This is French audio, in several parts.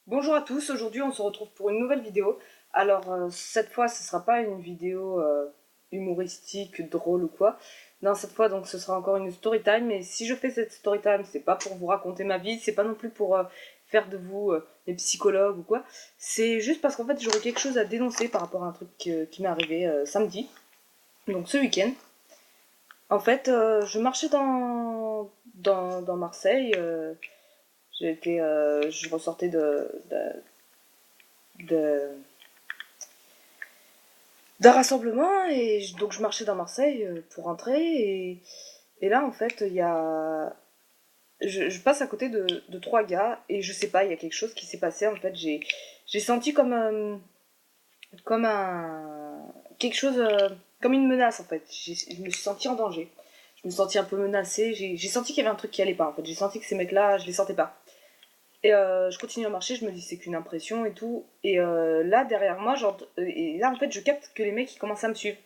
Bonjour à tous, aujourd'hui on se retrouve pour une nouvelle vidéo. Alors cette fois ce sera pas une vidéo humoristique, drôle ou quoi. Non, cette fois donc ce sera encore une story time, et si je fais cette story time, c'est pas pour vous raconter ma vie, c'est pas non plus pour faire de vous des psychologues ou quoi. C'est juste parce qu'en fait j'aurais quelque chose à dénoncer par rapport à un truc qui m'est arrivé samedi, donc ce week-end. En fait, je marchais dans Marseille, je ressortais de- d'un rassemblement, et donc je marchais dans Marseille pour rentrer, et là en fait il y a je passe à côté de trois gars, et je sais pas, il y a quelque chose qui s'est passé. En fait j'ai senti comme un quelque chose, comme une menace. En fait je me suis sentie en danger, je me suis sentie un peu menacée, j'ai senti qu'il y avait un truc qui allait pas. En fait j'ai senti que ces mecs là je les sentais pas. Et je continue à marcher, je me dis c'est qu'une impression et tout. Et là, derrière moi, et là, en fait, je capte que les mecs, ils commencent à me suivre.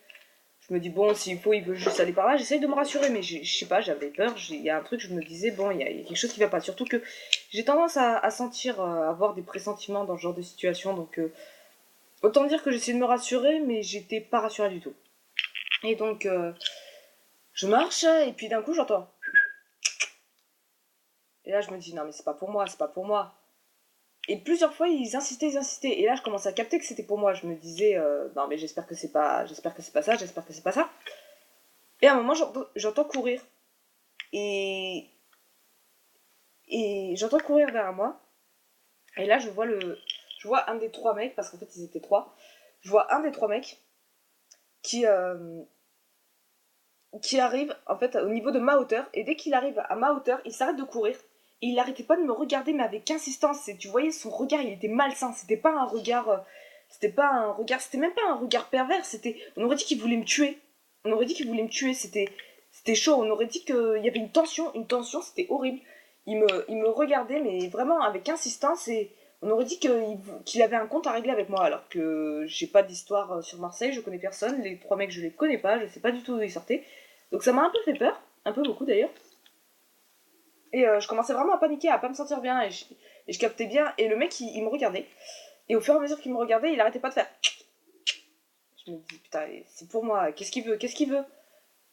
Je me dis, bon, s'il faut, il veut juste aller par là. J'essaye de me rassurer, mais je sais pas, j'avais peur. Il y a un truc, je me disais, bon, il y a quelque chose qui va pas. Surtout que j'ai tendance à sentir, avoir des pressentiments dans ce genre de situation. Donc, autant dire que j'essayais de me rassurer, mais j'étais pas rassurée du tout. Et donc, je marche, et puis d'un coup, j'entends. Et là, je me dis, non, mais c'est pas pour moi, c'est pas pour moi. Et plusieurs fois, ils insistaient, ils insistaient. Et là, je commençais à capter que c'était pour moi. Je me disais, non, mais j'espère que c'est pas ça, j'espère que c'est pas ça. Et à un moment, j'entends courir. Et, et j'entends courir derrière moi. Et là, je vois un des trois mecs, parce qu'en fait, ils étaient trois. Je vois un des trois mecs qui, euh, qui arrive, en fait, au niveau de ma hauteur. Et dès qu'il arrive à ma hauteur, il s'arrête de courir. Et il n'arrêtait pas de me regarder, mais avec insistance. Et tu voyais son regard, il était malsain. C'était pas un regard, c'était même pas un regard pervers. On aurait dit qu'il voulait me tuer. On aurait dit qu'il voulait me tuer. C'était chaud. On aurait dit qu'il y avait une tension. C'était horrible. Il me regardait, mais vraiment avec insistance. Et on aurait dit qu'il avait un compte à régler avec moi. Alors que j'ai pas d'histoire sur Marseille, je connais personne. Les trois mecs, je les connais pas. Je sais pas du tout d'où ils sortaient. Donc ça m'a un peu fait peur, un peu beaucoup d'ailleurs. Et je commençais vraiment à paniquer, à pas me sentir bien, et je captais bien. Et le mec, il me regardait. Et au fur et à mesure qu'il me regardait, il arrêtait pas de faire. Je me dis, putain, c'est pour moi, qu'est-ce qu'il veut, qu'est-ce qu'il veut.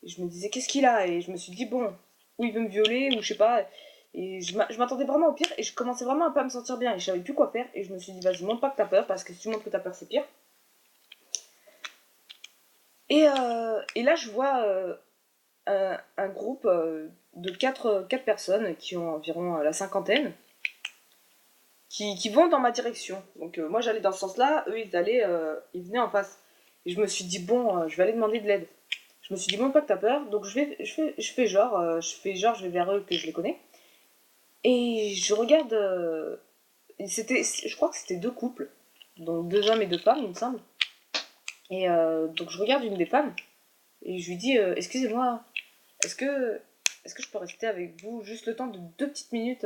Et je me disais, qu'est-ce qu'il a. Et je me suis dit, bon, ou il veut me violer, ou je sais pas. Et je m'attendais vraiment au pire, et je commençais vraiment à pas me sentir bien, et je savais plus quoi faire. Et je me suis dit, vas-y, montre pas que t'as peur, parce que si tu montres que t'as peur, c'est pire. Et là, je vois un groupe de quatre personnes qui ont environ la cinquantaine, qui vont dans ma direction. Donc moi j'allais dans ce sens-là, eux ils venaient en face. Et je me suis dit, bon, je vais aller demander de l'aide. Je me suis dit, bon, pas que t'as peur, donc je fais genre, je vais vers eux que je les connais. Et je regarde, je crois que c'était deux couples, donc deux hommes et deux femmes, il me semble. Et donc je regarde une des femmes, et je lui dis, excusez-moi, est-ce que, est-ce que je peux rester avec vous juste le temps de 2 petites minutes,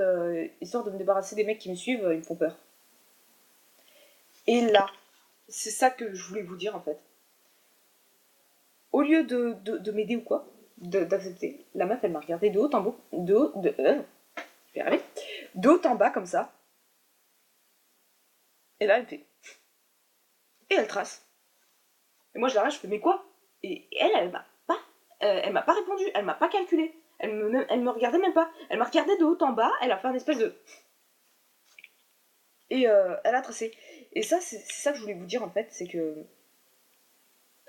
histoire de me débarrasser des mecs qui me suivent, ils me font peur. Et là, c'est ça que je voulais vous dire en fait. Au lieu de m'aider ou quoi, d'accepter, la meuf elle m'a regardé de haut en bas, je vais y arriver, de haut en bas comme ça, et là elle fait, et elle trace. Et moi je l'arrête, je fais, mais quoi? Et elle m'a pas répondu, elle m'a pas calculé, elle me regardait même pas, elle m'a regardé de haut en bas, elle a fait un espèce de. Et elle a tracé. Et ça, c'est ça que je voulais vous dire en fait, c'est que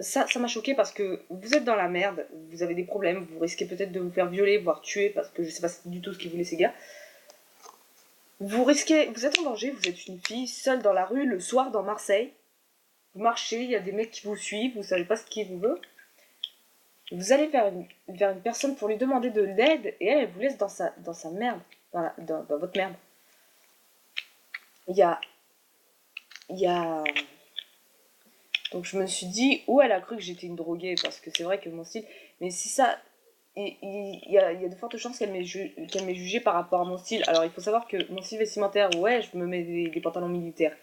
ça m'a choqué parce que vous êtes dans la merde, vous avez des problèmes, vous risquez peut-être de vous faire violer, voire tuer, parce que je sais pas du tout ce qu'ils voulaient ces gars. Vous êtes en danger, vous êtes une fille seule dans la rue le soir dans Marseille. Vous marchez, il y a des mecs qui vous suivent, vous savez pas ce qu'ils vous veut. Vous allez vers une personne pour lui demander de l'aide, et elle vous laisse dans sa merde, dans votre merde. Il y a, il y a Donc je me suis dit, ou elle a cru que j'étais une droguée, parce que c'est vrai que mon style. Mais si ça. Il y a de fortes chances qu'elle m'ait jugé par rapport à mon style. Alors il faut savoir que mon style vestimentaire, ouais, je me mets des pantalons militaires.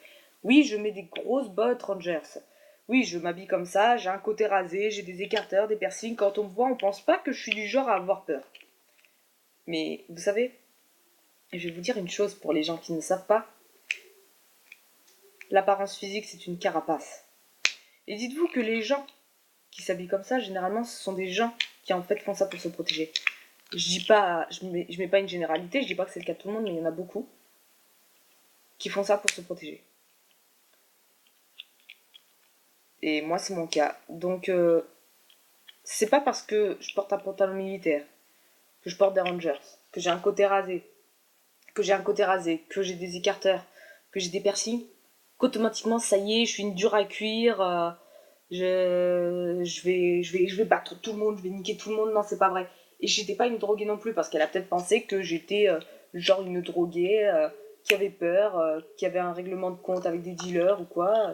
Oui, je mets des grosses bottes Rangers. Oui, je m'habille comme ça, j'ai un côté rasé, j'ai des écarteurs, des piercings. Quand on me voit, on pense pas que je suis du genre à avoir peur. Mais vous savez, je vais vous dire une chose pour les gens qui ne savent pas. l'apparence physique c'est une carapace. Et dites-vous que les gens qui s'habillent comme ça, généralement ce sont des gens qui en fait font ça pour se protéger. Je mets pas une généralité, je dis pas que c'est le cas de tout le monde, mais il y en a beaucoup qui font ça pour se protéger. Et moi c'est mon cas. Donc c'est pas parce que je porte un pantalon militaire, que je porte des Rangers, que j'ai un côté rasé, que j'ai des écarteurs, que j'ai des piercings, qu'automatiquement ça y est, je suis une dure à cuire, je vais battre tout le monde, je vais niquer tout le monde. Non, c'est pas vrai. Et j'étais pas une droguée non plus, parce qu'elle a peut-être pensé que j'étais genre une droguée qui avait peur, qui avait un règlement de compte avec des dealers ou quoi.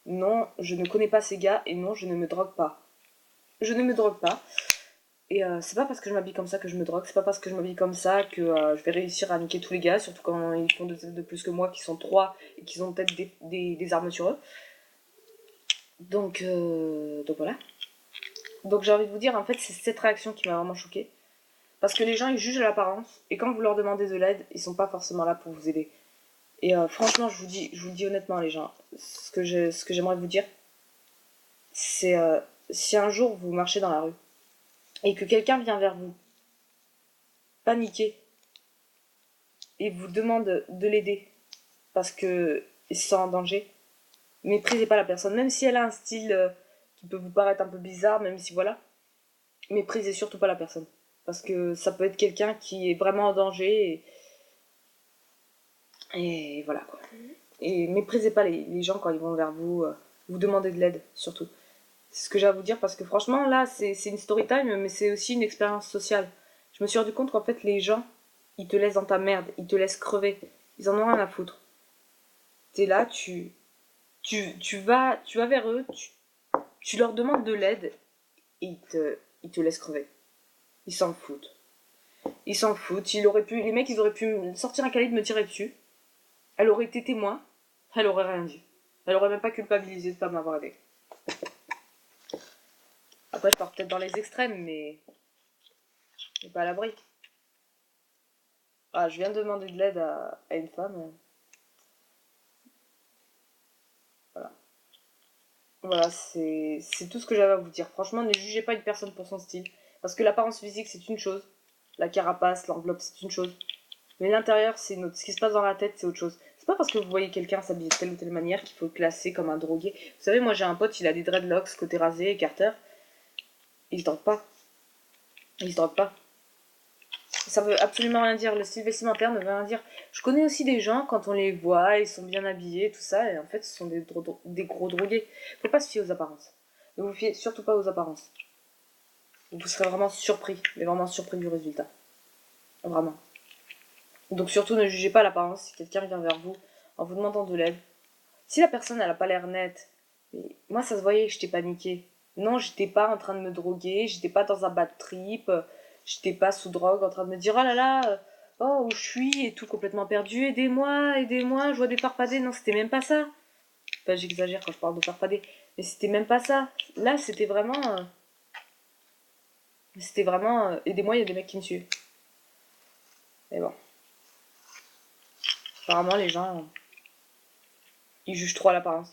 Non, je ne connais pas ces gars et non, je ne me drogue pas. Je ne me drogue pas. Et c'est pas parce que je m'habille comme ça que je me drogue, c'est pas parce que je m'habille comme ça que je vais réussir à niquer tous les gars, surtout quand ils font de plus que moi, qui sont trois et qui ont peut-être des armes sur eux. Donc voilà. Donc j'ai envie de vous dire, en fait, c'est cette réaction qui m'a vraiment choquée. Parce que les gens, ils jugent l'apparence, et quand vous leur demandez de l'aide, ils sont pas forcément là pour vous aider. Et franchement, je vous le dis honnêtement, les gens, ce que j'aimerais vous dire, c'est si un jour vous marchez dans la rue, et que quelqu'un vient vers vous, paniqué, et vous demande de l'aider, parce qu'il se sent en danger, méprisez pas la personne, même si elle a un style qui peut vous paraître un peu bizarre, même si voilà, méprisez surtout pas la personne. Parce que ça peut être quelqu'un qui est vraiment en danger, et voilà quoi. Et méprisez pas les gens quand ils vont vers vous, vous demandez de l'aide, surtout. C'est ce que j'ai à vous dire, parce que franchement, là, c'est une story time, mais c'est aussi une expérience sociale. Je me suis rendu compte qu'en fait, les gens, ils te laissent dans ta merde, ils te laissent crever. Ils en ont rien à foutre. T'es là, tu vas vers eux, tu leur demandes de l'aide, et ils te laissent crever. Ils s'en foutent. Ils s'en foutent. Les mecs, ils auraient pu sortir un calibre, me tirer dessus. Elle aurait été témoin, elle aurait rien dit. Elle aurait même pas culpabilisé de pas m'avoir aidé. Après, je pars peut-être dans les extrêmes, mais pas à l'abri. Ah, je viens de demander de l'aide à une femme. Voilà. Voilà, c'est tout ce que j'avais à vous dire. Franchement, ne jugez pas une personne pour son style. Parce que l'apparence physique, c'est une chose. La carapace, l'enveloppe, c'est une chose. Mais l'intérieur, c'est une autre. Ce qui se passe dans la tête, c'est autre chose. C'est pas parce que vous voyez quelqu'un s'habiller de telle ou telle manière qu'il faut le classer comme un drogué. Vous savez, moi j'ai un pote, il a des dreadlocks, côté rasé, écarteur. Il se drogue pas. Il se drogue pas. Ça veut absolument rien dire. Le style vestimentaire ne veut rien dire. Je connais aussi des gens, quand on les voit, ils sont bien habillés, tout ça, et en fait, ce sont des gros drogués. Faut pas se fier aux apparences. Ne vous fiez surtout pas aux apparences. Vous serez vraiment surpris, mais vraiment surpris du résultat. Vraiment. Donc surtout, ne jugez pas l'apparence si quelqu'un vient vers vous en vous demandant de l'aide. Si la personne, elle a pas l'air nette, mais moi, ça se voyait que j'étais paniquée. Non, j'étais pas en train de me droguer, j'étais pas dans un bad trip, j'étais pas sous drogue en train de me dire oh là là, oh où je suis et tout complètement perdu, aidez-moi, aidez-moi, je vois des farfadets. Non, c'était même pas ça. Enfin, j'exagère quand je parle de farfadets, mais c'était même pas ça. Là, c'était vraiment, aidez-moi, il y a des mecs qui me suivent. Mais bon, apparemment, les gens, ils jugent trop à l'apparence.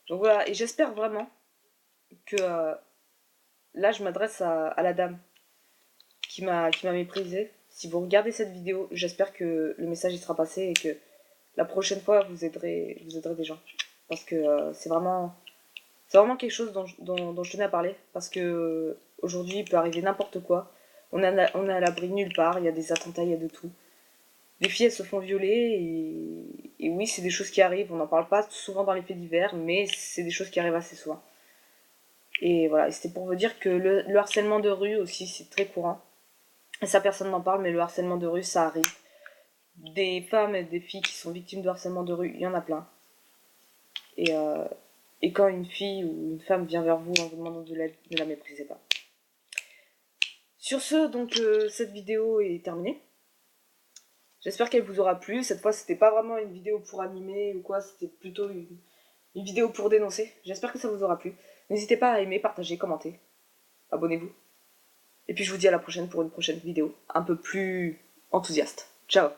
Donc voilà, et j'espère vraiment que là, je m'adresse à la dame qui m'a méprisé. Si vous regardez cette vidéo, j'espère que le message y sera passé et que la prochaine fois vous aiderez des gens. Parce que c'est vraiment quelque chose dont je tenais à parler. Parce que aujourd'hui, il peut arriver n'importe quoi. On est à l'abri nulle part, il y a des attentats, il y a de tout. Les filles, elles se font violer et oui, c'est des choses qui arrivent. On n'en parle pas souvent dans les faits divers, mais c'est des choses qui arrivent assez souvent. Et voilà, c'était pour vous dire que le harcèlement de rue aussi, c'est très courant. Et ça, personne n'en parle, mais le harcèlement de rue, ça arrive. Des femmes et des filles qui sont victimes de harcèlement de rue, il y en a plein. Et, euh, et quand une fille ou une femme vient vers vous en vous demandant de l'aide, ne la méprisez pas. Sur ce, donc, cette vidéo est terminée. J'espère qu'elle vous aura plu. Cette fois, c'était pas vraiment une vidéo pour animer ou quoi, c'était plutôt une vidéo pour dénoncer. J'espère que ça vous aura plu. N'hésitez pas à aimer, partager, commenter. Abonnez-vous. Et puis je vous dis à la prochaine pour une prochaine vidéo un peu plus enthousiaste. Ciao!